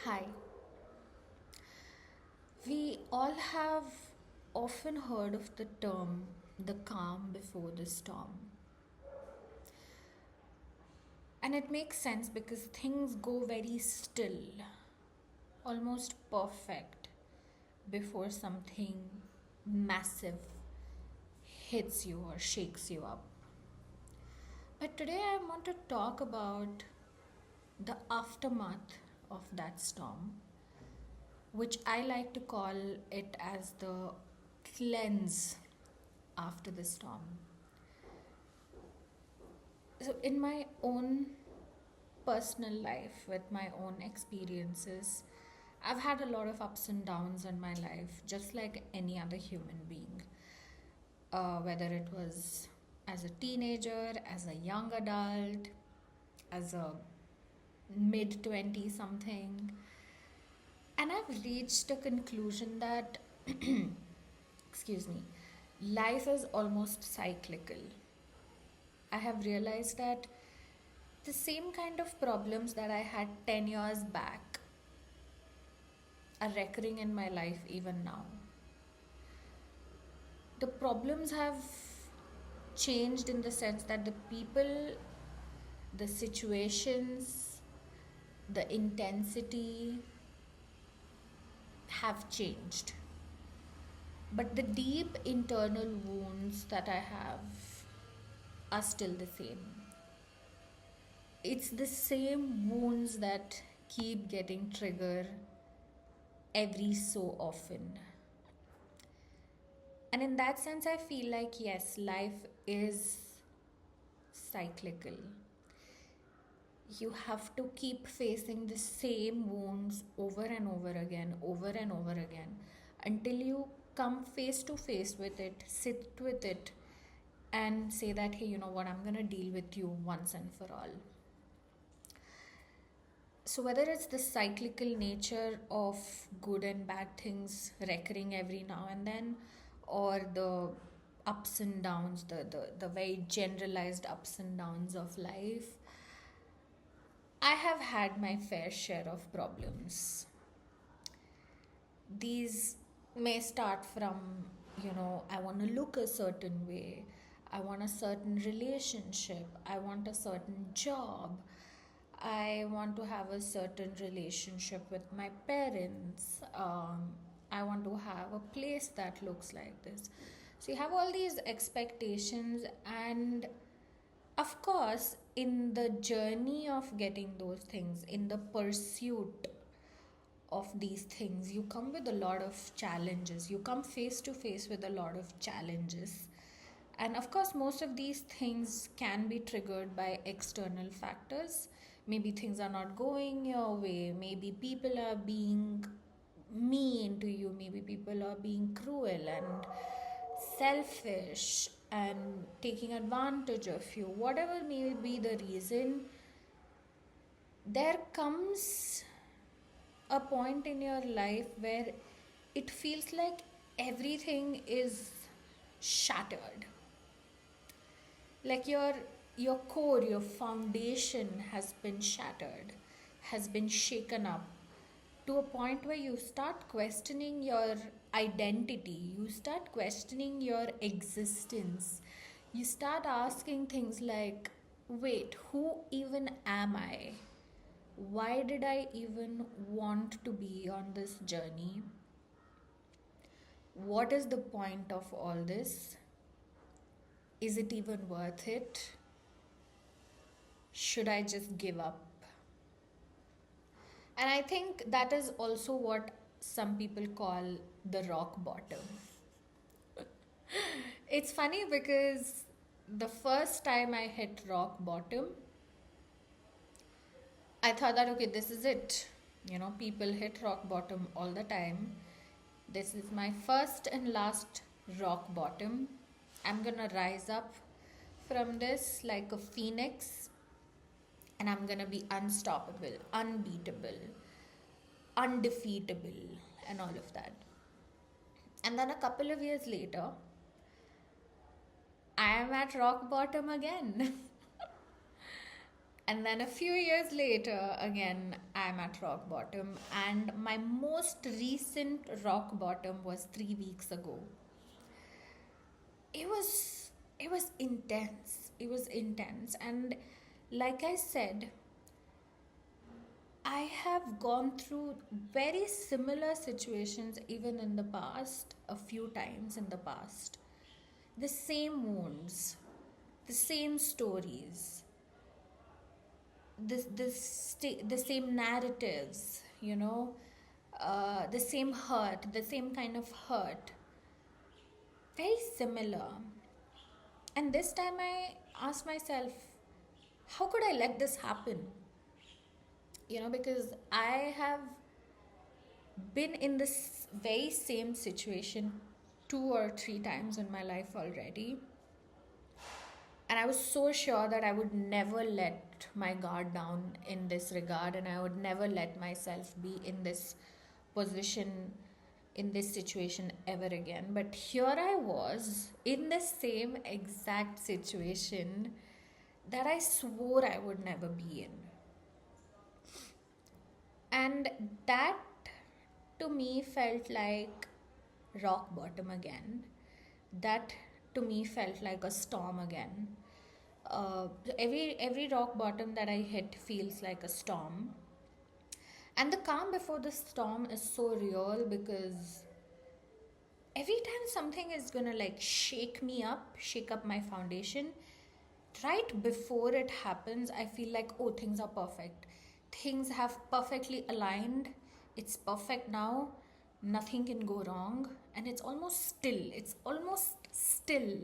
Hi. We all have often heard of the term the calm before the storm. And it makes sense because things go very still, almost perfect, before something massive hits you or shakes you up. But today I want to talk about the aftermath of that storm, which I like to call it as the cleanse after the storm. So, in my own personal life, with my own experiences, I've had a lot of ups and downs in my life, just like any other human being. Whether it was as a teenager, as a young adult, as a mid 20 something. And I've reached a conclusion that, excuse me, life is almost cyclical. I have realized that the same kind of problems that I had 10 years back are recurring in my life even now. The problems have changed in the sense that the people, the situations, the intensity have changed. But the deep internal wounds that I have are still the same. It's the same wounds that keep getting triggered every so often. And in that sense, I feel like yes, life is cyclical. You have to keep facing the same wounds over and over again, until you come face to face with it, sit with it, and say that, hey, you know what, I'm gonna deal with you once and for all. So, whether it's the cyclical nature of good and bad things recurring every now and then, or the ups and downs, the very generalized ups and downs of life, I have had my fair share of problems. These may start from, I want to look a certain way, I want a certain relationship, I want a certain job, I want to have a certain relationship with my parents. I want to have a place that looks like this. So you have all these expectations, and of course, in the journey of getting those things, in the pursuit of these things, you come with a lot of challenges. You come face to face with a lot of challenges. And of course, most of these things can be triggered by external factors. Maybe things are not going your way. Maybe people are being mean to you. Maybe people are being cruel and selfish and taking advantage of you. Whatever may be the reason, there comes a point in your life where it feels like everything is shattered, like your core, your foundation has been shattered, has been shaken up, to a point where you start questioning your identity, you start questioning your existence, you start asking things like, wait, who even am I? Why did I even want to be on this journey? What is the point of all this? Is it even worth it? Should I just give up? And I think that is also what some people call the rock bottom. It's funny because the first time I hit rock bottom, I thought that, okay, this is it. People hit rock bottom all the time. This is my first and last rock bottom. I'm gonna rise up from this like a phoenix, and I'm gonna be unstoppable, unbeatable, undefeatable, and all of that. And then a couple of years later, I am at rock bottom again. And then a few years later, again, I'm at rock bottom. And my most recent rock bottom was 3 weeks ago. It was it was intense. It was intense. And like I said, I have gone through very similar situations even in the past, a few times in the past. The same wounds, the same stories, the same narratives, the same hurt, the same kind of hurt, very similar. And this time I asked myself, how could I let this happen? Because I have been in this very same situation 2 or 3 times in my life already. And I was so sure that I would never let my guard down in this regard, and I would never let myself be in this position, in this situation ever again. But here I was in the same exact situation that I swore I would never be in. And that to me felt like rock bottom again. That to me felt like a storm again. Every rock bottom that I hit feels like a storm. And the calm before the storm is so real, because every time something is gonna like shake me up, shake up my foundation, right before it happens, I feel like, oh, things are perfect. Things have perfectly aligned. It's perfect now. Nothing can go wrong. And it's almost still. It's almost still.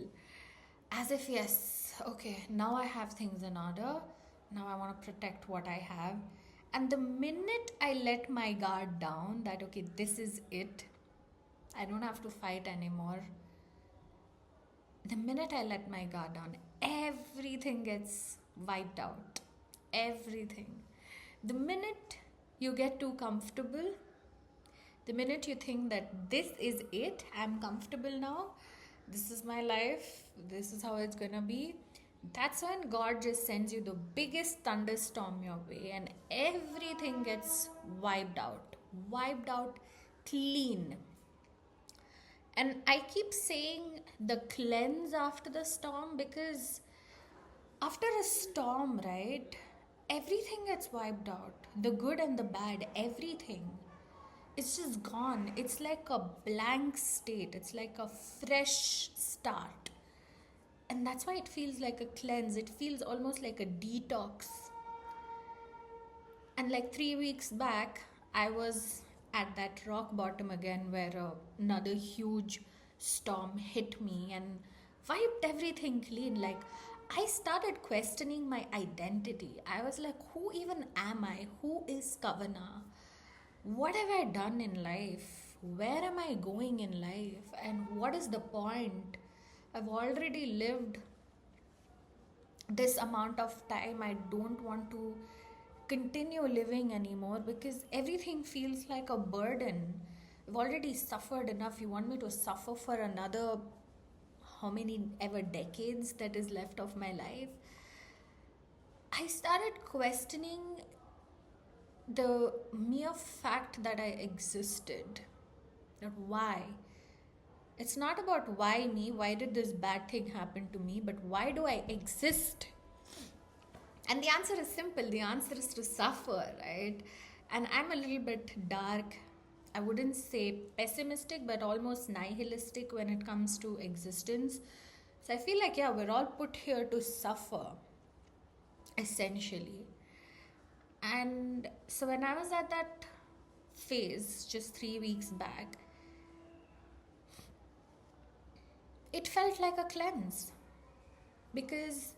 As if, yes, okay, now I have things in order. Now I want to protect what I have. And the minute I let my guard down, that, okay, this is it, I don't have to fight anymore. The minute I let my guard down, everything gets wiped out. Everything. The minute you get too comfortable, the minute you think that this is it, I'm comfortable now, this is my life, this is how it's gonna be, that's when God just sends you the biggest thunderstorm your way, and everything gets wiped out clean. And I keep saying the cleanse after the storm, because after a storm, right, everything gets wiped out. The good and the bad, everything. It's just gone. It's like a blank state. It's like a fresh start. And that's why it feels like a cleanse. It feels almost like a detox. And like 3 weeks back, I was at that rock bottom again, where another huge storm hit me and wiped everything clean. Like, I started questioning my identity. I was like, who even am I? Who is Kavana? What have I done in life? Where am I going in life? And what is the point? I've already lived this amount of time. I don't want to continue living anymore, because everything feels like a burden. I've already suffered enough. You want me to suffer for another how many ever decades that is left of my life? I started questioning the mere fact that I existed. That why? It's not about why me, why did this bad thing happen to me, but why do I exist? And the answer is simple. The answer is to suffer, right? And I'm a little bit dark. I wouldn't say pessimistic, but almost nihilistic when it comes to existence. So I feel like, yeah, we're all put here to suffer, essentially. And so when I was at that phase just 3 weeks back, it felt like a cleanse, because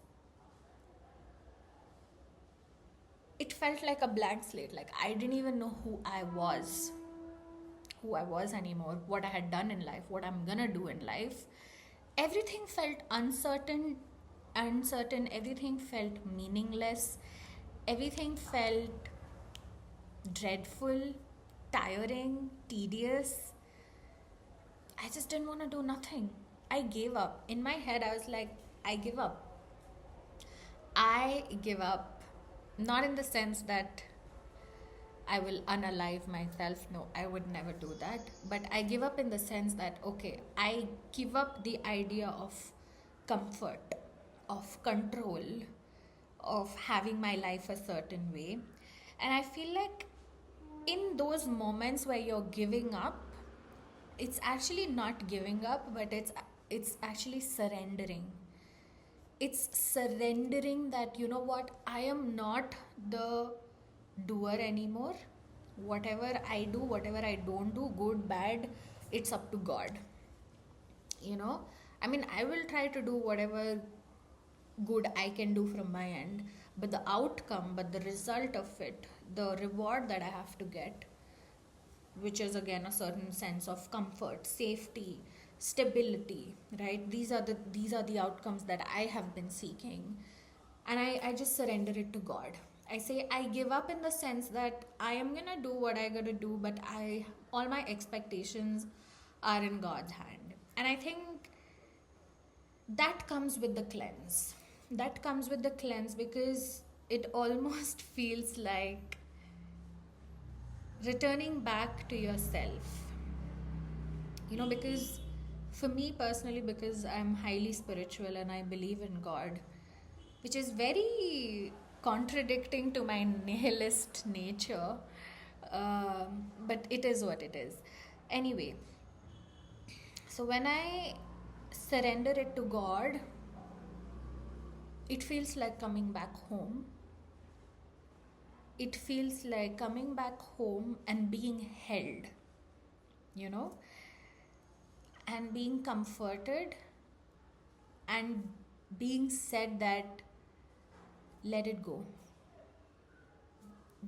it felt like a blank slate. Like, I didn't even know who I was anymore, what I had done in life, what I'm gonna do in life. Everything felt uncertain, everything felt meaningless, everything felt dreadful, tiring, tedious. I just didn't want to do nothing. I gave up. In my head, I was like, I give up. I give up. Not in the sense that I will unalive myself. No, I would never do that. But I give up in the sense that, okay, I give up the idea of comfort, of control, of having my life a certain way. And I feel like in those moments where you're giving up, it's actually not giving up, but it's actually surrendering. It's surrendering that, you know what, I am not the doer anymore. Whatever I do, whatever I don't do, good, bad, it's up to God. you know I mean, I will try to do whatever good I can do from my end, but the outcome, but the result of it, the reward that I have to get, which is again a certain sense of comfort, safety, stability, right? These are the outcomes that I have been seeking. And I just surrender it to God. I say I give up in the sense that I am gonna do what I gotta do, but I all my expectations are in God's hand. And I think that comes with the cleanse. That comes with the cleanse because it almost feels like returning back to yourself. Because for me personally, because I'm highly spiritual and I believe in God, which is very contradicting to my nihilist nature, but it is what it is. Anyway, so when I surrender it to God, it feels like coming back home. It feels like coming back home and being held, you know, and being comforted and being said that let it go.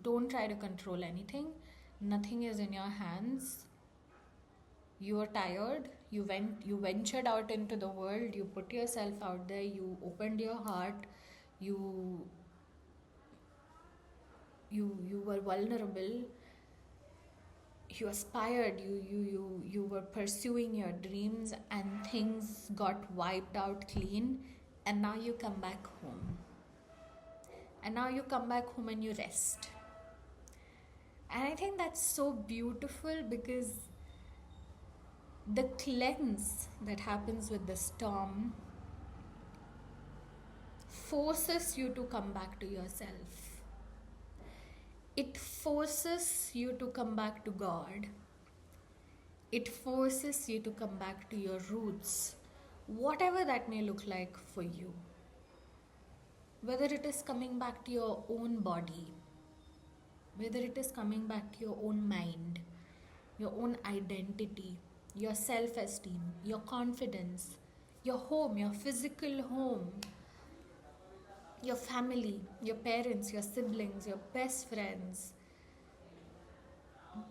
Don't try to control anything. Nothing is in your hands. You are tired. You ventured out into the world. You put yourself out there. You opened your heart. You you were vulnerable. You aspired. You were pursuing your dreams, and things got wiped out clean. And now you come back home. And now you come back home and you rest. And I think that's so beautiful because the cleanse that happens with the storm forces you to come back to yourself. It forces you to come back to God. It forces you to come back to your roots, whatever that may look like for you. Whether it is coming back to your own body, whether it is coming back to your own mind, your own identity, your self esteem, your confidence, your home, your physical home, your family, your parents, your siblings, your best friends.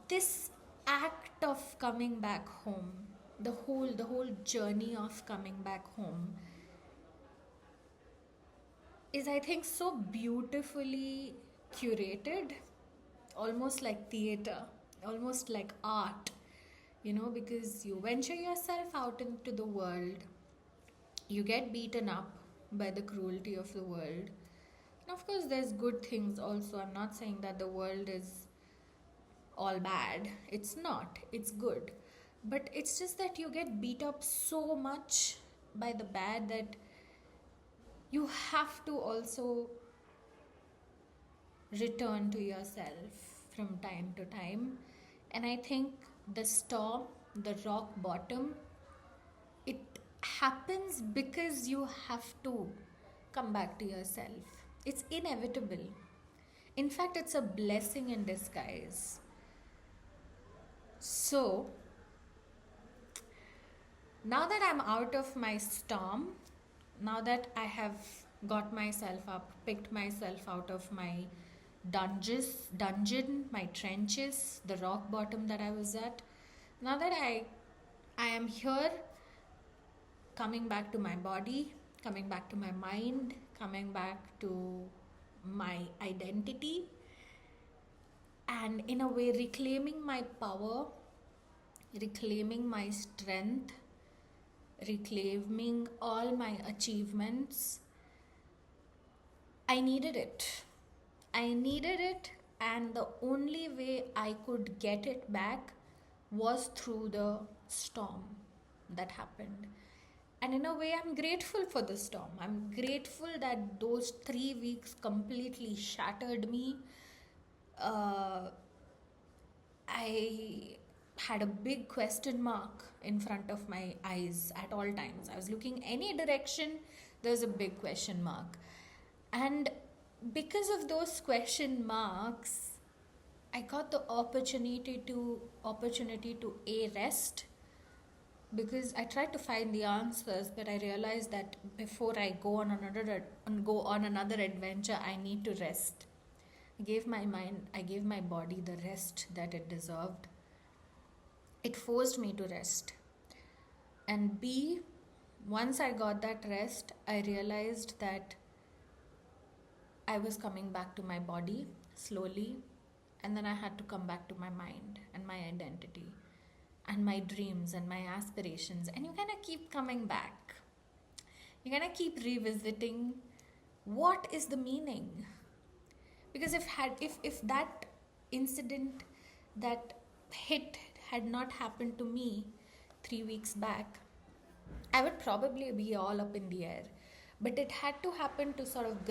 This act of coming back home, the whole journey of coming back home is, I think, so beautifully curated, almost like theater, almost like art, because you venture yourself out into the world, you get beaten up by the cruelty of the world. And of course, there's good things also. I'm not saying that the world is all bad, it's not, it's good. But it's just that you get beat up so much by the bad that you have to also return to yourself from time to time. And I think the storm, the rock bottom, it happens because you have to come back to yourself. It's inevitable. In fact, it's a blessing in disguise. So, now that I'm out of my storm, now that I have got myself up, picked myself out of my dungeon, my trenches, the rock bottom that I was at, now that I am here, coming back to my body, coming back to my mind, coming back to my identity, and in a way reclaiming my power, reclaiming my strength, reclaiming all my achievements. I needed it. I needed it, and the only way I could get it back was through the storm that happened. And in a way, I'm grateful for the storm. I'm grateful that those 3 weeks completely shattered me. Uh, I had a big question mark in front of my eyes at all times. I was looking any direction, there's a big question mark. And because of those question marks, I got the opportunity to a rest, because I tried to find the answers, but I realized that before I go on another adventure, I need to rest. I gave my body the rest that it deserved. It forced me to rest. And B, once I got that rest, I realized that I was coming back to my body slowly, and then I had to come back to my mind and my identity and my dreams and my aspirations. And you kind of keep coming back. You kind of keep revisiting what is the meaning. Because if that incident, that hit had not happened to me 3 weeks back, I would probably be all up in the air. But it had to happen to sort of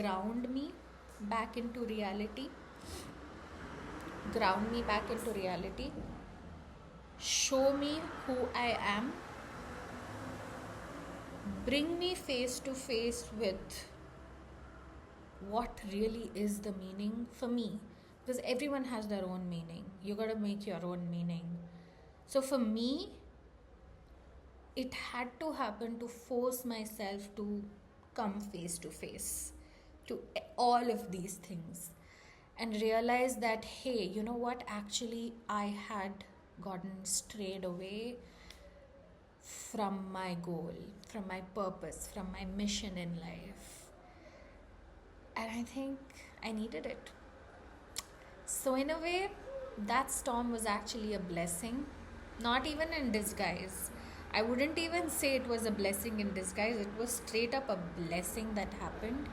back into reality, ground me back into reality, show me who I am, bring me face to face with what really is the meaning for me. Because everyone has their own meaning. You gotta make your own meaning. So for me, it had to happen to force myself to come face to face to all of these things and realize that, hey, you know what, actually I had gotten strayed away from my goal, from my purpose, from my mission in life. And I think I needed it. So in a way, that storm was actually a blessing, not even in disguise. I wouldn't even say it was a blessing in disguise. It was straight up a blessing that happened.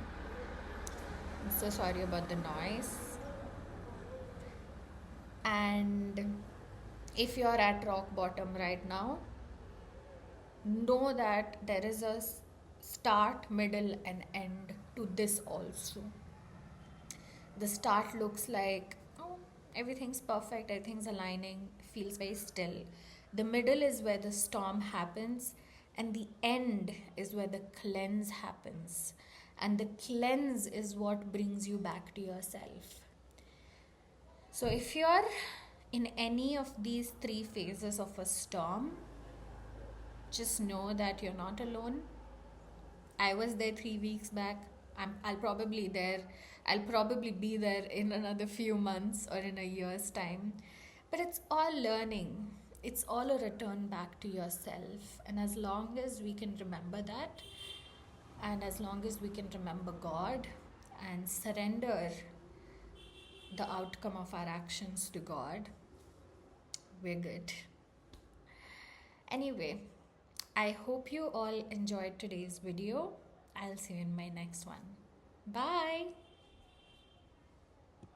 I'm so sorry about the noise. And if you're at rock bottom right now, know that there is a start, middle, and end to this also. The start looks like, oh, everything's perfect, everything's aligning, feels very still. The middle is where the storm happens, and the end is where the cleanse happens. And the cleanse is what brings you back to yourself. So if you're in any of these 3 phases of a storm, just know that you're not alone. I was there 3 weeks back. I'll probably be there in another few months or in a year's time. But it's all learning. It's all a return back to yourself. And as long as we can remember that, and as long as we can remember God and surrender the outcome of our actions to God, we're good. Anyway, I hope you all enjoyed today's video. I'll see you in my next one. Bye.